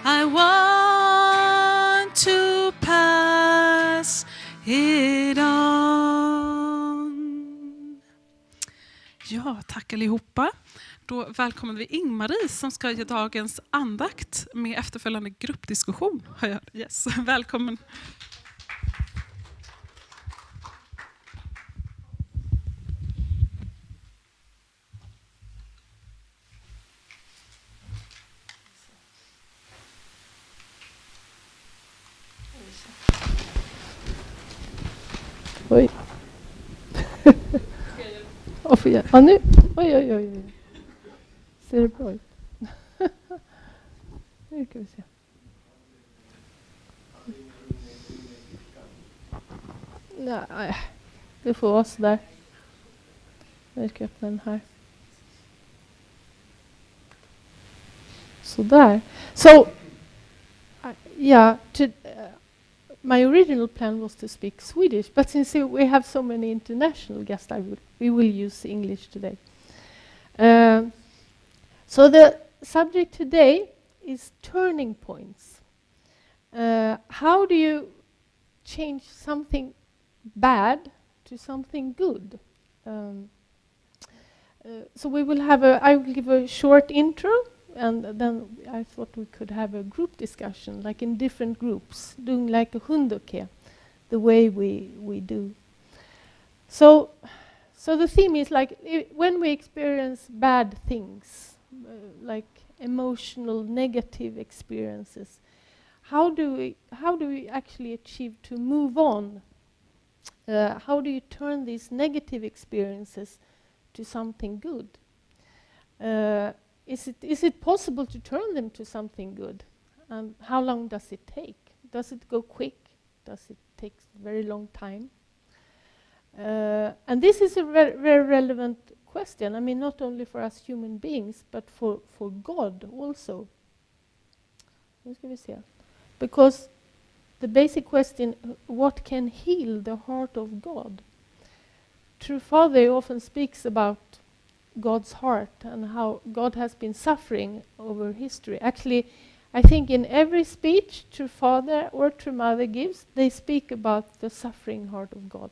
I want to pass it on. Ja, tack allihopa. Då välkomnar vi Ingmarie som ska ge dagens andakt med efterföljande gruppdiskussion. Yes, välkommen. Oj. Ja, nu. Oj. Ser det bra ut? Nu ska vi se. Nej, det får vara så där. Jag ska öppna den här. Så där. So, yeah, my original plan was to speak Swedish, but since we have so many international guests, we will use English today. So the subject today is turning points. How do you change something bad to something good? So I will give a short intro, and then I thought we could have a group discussion, like in different groups, doing like a hundoke, the way we do. So the theme is like when we experience bad things, like emotional negative experiences, how do we actually achieve to move on? How do you turn these negative experiences to something good? Is it possible to turn them to something good? And how long does it take? Does it go quick? Does it take a very long time? And this is a very relevant question. I mean, not only for us human beings, but for God also. Because the basic question, what can heal the heart of God? True Father often speaks about God's heart and how God has been suffering over history. Actually, I think in every speech True Father or True Mother gives, they speak about the suffering heart of God.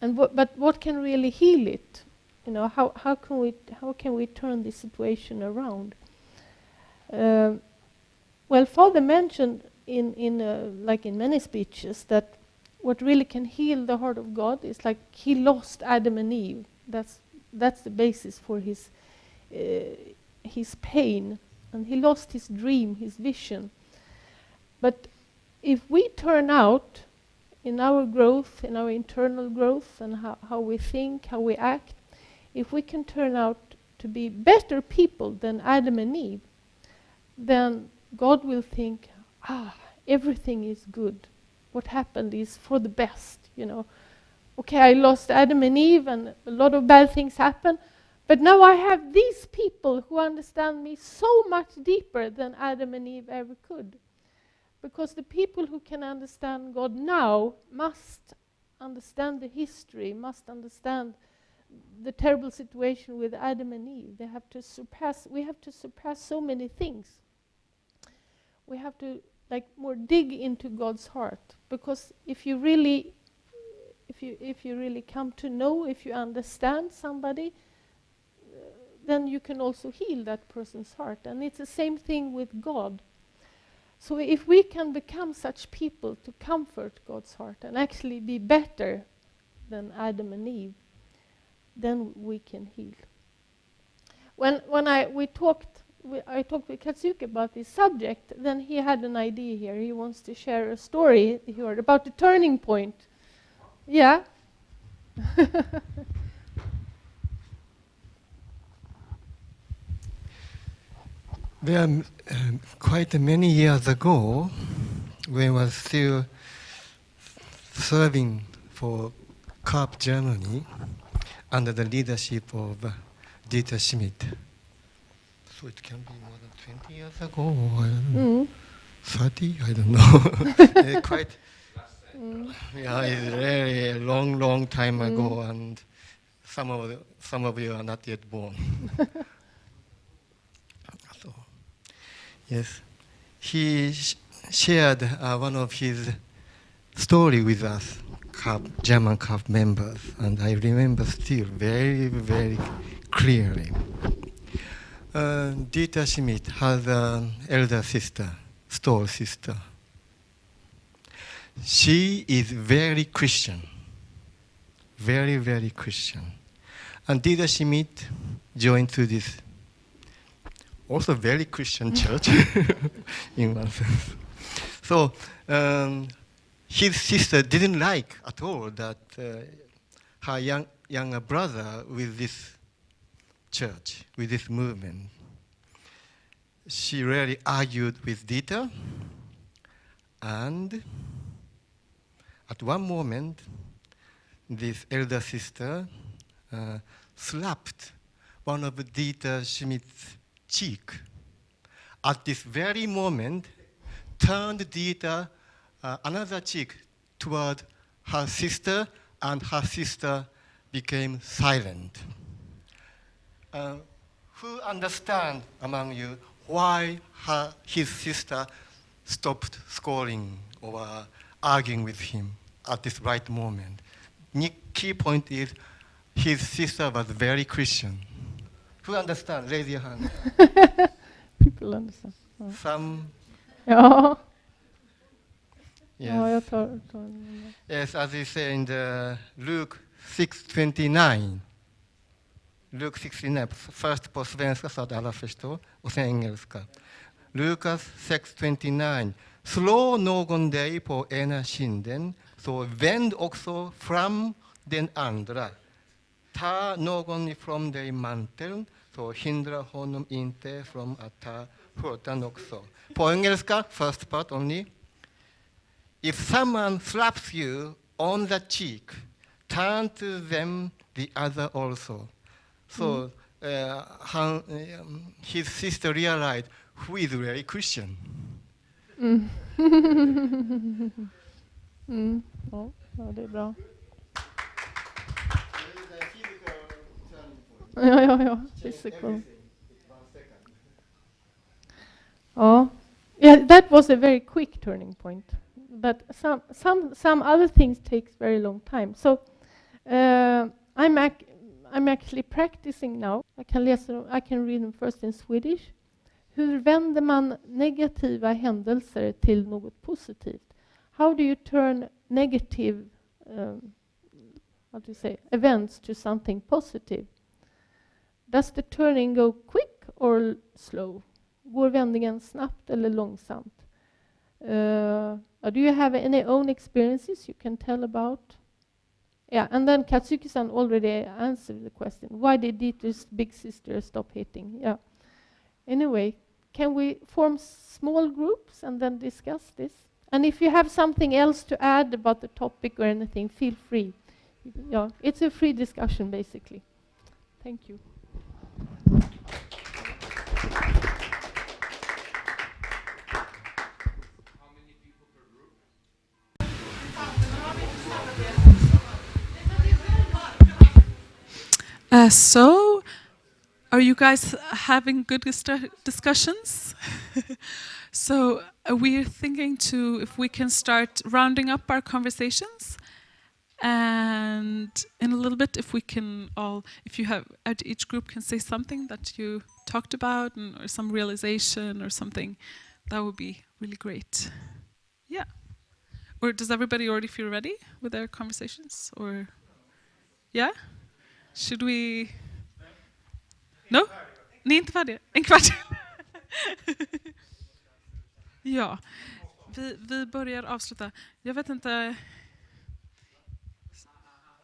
But what can really heal it? You know, how can we turn this situation around? Well, Father mentioned like in many speeches that what really can heal the heart of God is like he lost Adam and Eve. That's the basis for his pain, and he lost his dream, his vision. But if we turn out in our growth, in our internal growth, and how we think, how we act, if we can turn out to be better people than Adam and Eve, then God will think, everything is good. What happened is for the best, you know. Okay, I lost Adam and Eve and a lot of bad things happened, but now I have these people who understand me so much deeper than Adam and Eve ever could. Because the people who can understand God now must understand the history, must understand the terrible situation with Adam and Eve. We have to surpass so many things. We have to more dig into God's heart, because if you really come to know, if you understand somebody, then you can also heal that person's heart. And it's the same thing with God. So if we can become such people to comfort God's heart and actually be better than Adam and Eve, then we can heal. I talked with Katsuki about this subject, then he had an idea here. He wants to share a story he heard about the turning point. Yeah? There quite many years ago, when I was still serving for CARP Germany under the leadership of Dieter Schmidt. So it can be more than 20 years ago, or 30, I don't know. Quite, it's really a long time ago, and some of you are not yet born. Yes. He shared one of his story with us, German CAP members, and I remember still very, very clearly. Dieter Schmidt has an elder sister, Stoll sister. She is very Christian, very, very Christian. And Dieter Schmidt joined to this also very Christian church in one sense. So his sister didn't like at all that her younger brother with this church, with this movement. She really argued with Dieter, and at one moment, this elder sister slapped one of Dieter Schmidt's cheek. At this very moment, turned Dieter another cheek toward her sister, and her sister became silent. Who understand among you why his sister stopped scolding or arguing with him at this right moment? Key point is his sister was very Christian. Who understand? Raise your hand. People understand. Ja. Some. Ja. Yes. Ja, jag tar Yes, as you say in the Luke 6:29. Luke 69, först på svenska så att alla förstår, och sen engelska. Lukas 6:29. Slå någon dig på ena kinden, så vänd också fram den andra. Ta någon ifrån dig manteln, så hindra honom inte från att ta skjortan också. På engelska, first part only. If someone slaps you on the cheek, turn to them the other also. So his sister realized who is really Christian. Ja, det är bra. Ja, physical. Ja. Yeah, that was a very quick turning point. But some other things takes very long time. So I'm actually practicing now. I can read them first in Swedish. Hur vänder man negativa händelser till något positivt? How do you turn negative events to something positive? Does the turning go quick or slow? Går vändningen snabbt eller långsamt? Do you have any own experiences you can tell about? Yeah, and then Katsuki-san already answered the question. Why did Dieter's big sister stop hitting? Yeah. Anyway, can we form small groups and then discuss this? And if you have something else to add about the topic or anything, feel free. Yeah, it's a free discussion, basically. Thank you. So, are you guys having good discussions? So we're thinking if we can start rounding up our conversations, and in a little bit, if you have, each group can say something that you talked about, or some realization or something, that would be really great. Yeah. Or does everybody already feel ready with their conversations? Or, yeah? Should we? No? Ni är inte färdiga? En kvart? Ja, vi börjar avsluta. Jag vet inte.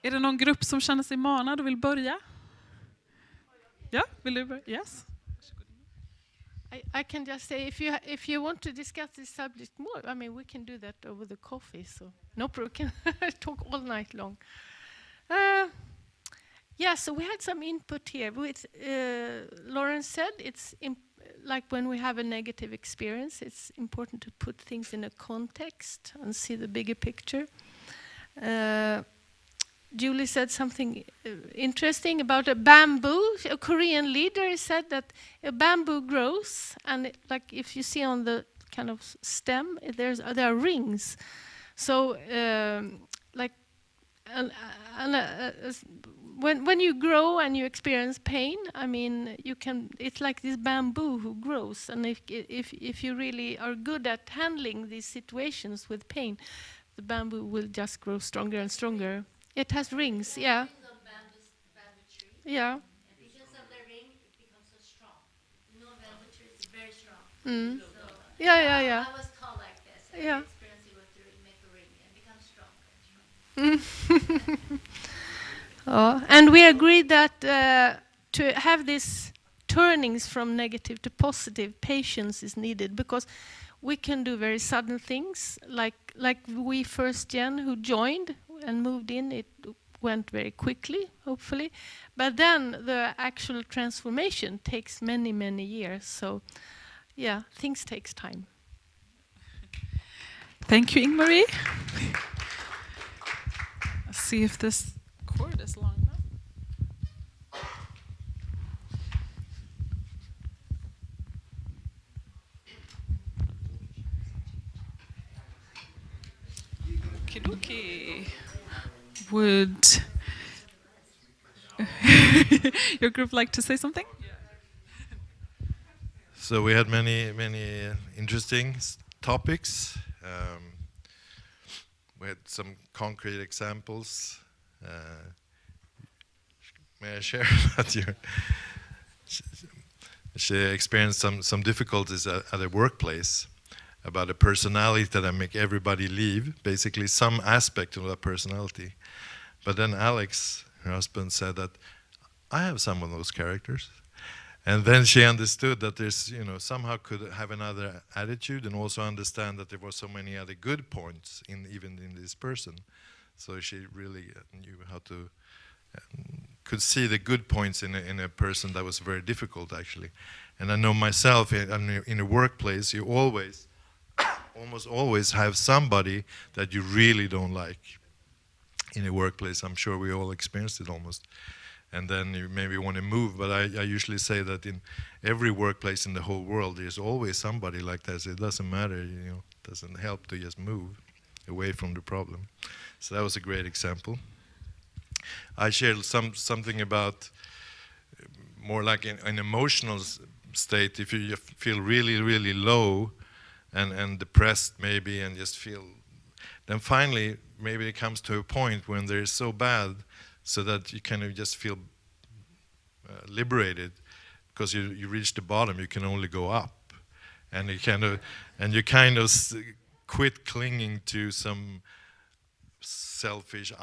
Är det någon grupp som känner sig manad och vill börja? Ja, vill du börja? Yes. I can just say, if you want to discuss this subject more, I mean, we can do that over the coffee. So no problem. We can talk all night long. So we had some input here. With Lawrence said, it's like when we have a negative experience, it's important to put things in a context and see the bigger picture. Julie said something interesting about a bamboo. A Korean leader said that a bamboo grows, and like if you see on the kind of stem, there are rings. So like and, when you grow and you experience pain, I mean, it's like this bamboo who grows, and if you really are good at handling these situations with pain, the bamboo will just grow stronger and stronger. It has rings, yeah. Rings on bamboo tree. Yeah. And because of the ring, it becomes so strong. You know, bamboo tree is very strong. Mm. So Yeah. I was taught like this. And Yeah. I experienced it with the make a ring and become stronger and stronger. And we agreed that to have these turnings from negative to positive, patience is needed, because we can do very sudden things, like we first gen who joined and moved in. It went very quickly, hopefully, but then the actual transformation takes many, many years. So, yeah, things takes time. Thank you, Ingmarie. Let's see if this cord is long enough. Okidoki. Would your group like to say something? So we had many interesting topics. We had some concrete examples. May I share that she experienced some difficulties at a workplace about a personality that make everybody leave, basically some aspect of that personality. But then Alex, her husband, said that I have some of those characters. And then she understood that there's, somehow could have another attitude, and also understand that there were so many other good points even in this person. So she really knew how to, could see the good points in a person that was very difficult, actually. And I know myself, in a workplace, you almost always have somebody that you really don't like in a workplace. I'm sure we all experienced it almost. And then you maybe want to move, but I usually say that in every workplace in the whole world, there's always somebody like that. So it doesn't matter, it doesn't help to just move away from the problem. So that was a great example. I shared something about more like an emotional state. If you feel really, really low and depressed maybe, and just feel, then finally maybe it comes to a point when they're so bad, so that you kind of just feel liberated, because you reach the bottom, you can only go up, and you kind of quit clinging to some selfish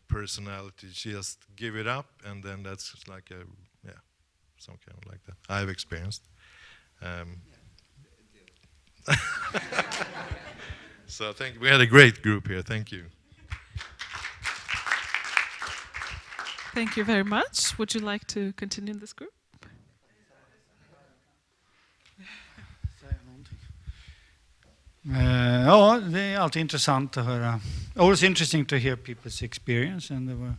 personality. Just give it up, and then that's like some kind of like that I've experienced. So we had a great group here. Thank you. Thank you very much. Would you like to continue in this group? Ja, det är alltid intressant att höra. Always interesting to hear people's experience, and there were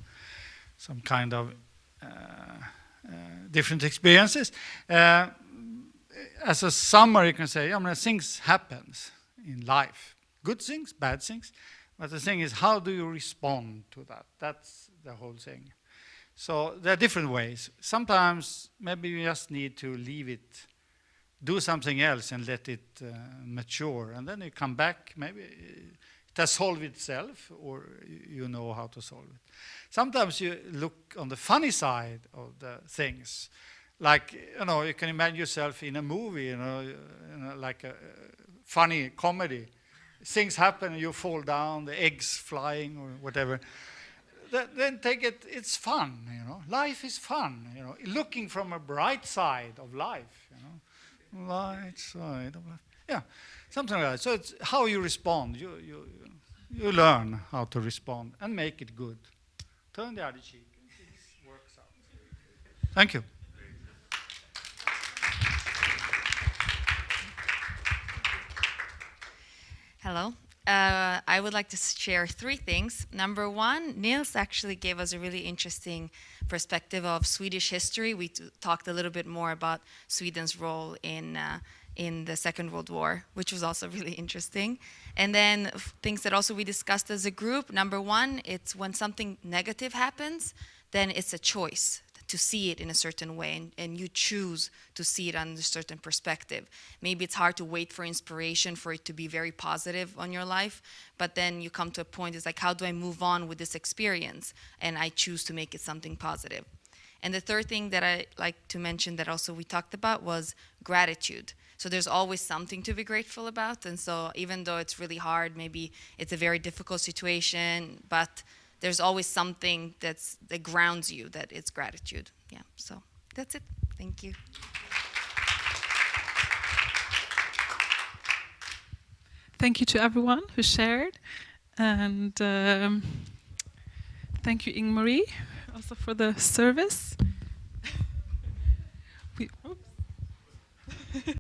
some kind of different experiences. As a summary, you can say, things happens in life. Good things, bad things. But the thing is, how do you respond to that? That's the whole thing. So there are different ways. Sometimes maybe you just need to leave it, do something else and let it mature. And then you come back, maybe it has solved itself, or you know how to solve it. Sometimes you look on the funny side of the things. Like, you can imagine yourself in a movie, like a funny comedy. Things happen, you fall down, the eggs flying or whatever. Then take it, it's fun, Life is fun, Looking from a bright side of life, Light side of life. Yeah, something like that. So it's how you respond. You learn how to respond and make it good. Turn the other cheek and things works out. Thank you. Hello. I would like to share three things. Number one, Niels actually gave us a really interesting perspective of Swedish history. We talked a little bit more about Sweden's role in the Second World War, which was also really interesting. And then things that also we discussed as a group. Number one, it's when something negative happens, then it's a choice to see it in a certain way, and you choose to see it on a certain perspective. Maybe it's hard to wait for inspiration for it to be very positive on your life, but then you come to a point, it's like, how do I move on with this experience? And I choose to make it something positive. And the third thing that I like to mention that also we talked about was gratitude. So there's always something to be grateful about, and so even though it's really hard, maybe it's a very difficult situation, but there's always something that grounds you, that it's gratitude. Yeah, so that's it. Thank you. Thank you to everyone who shared. And thank you, Ingmarie, also for the service.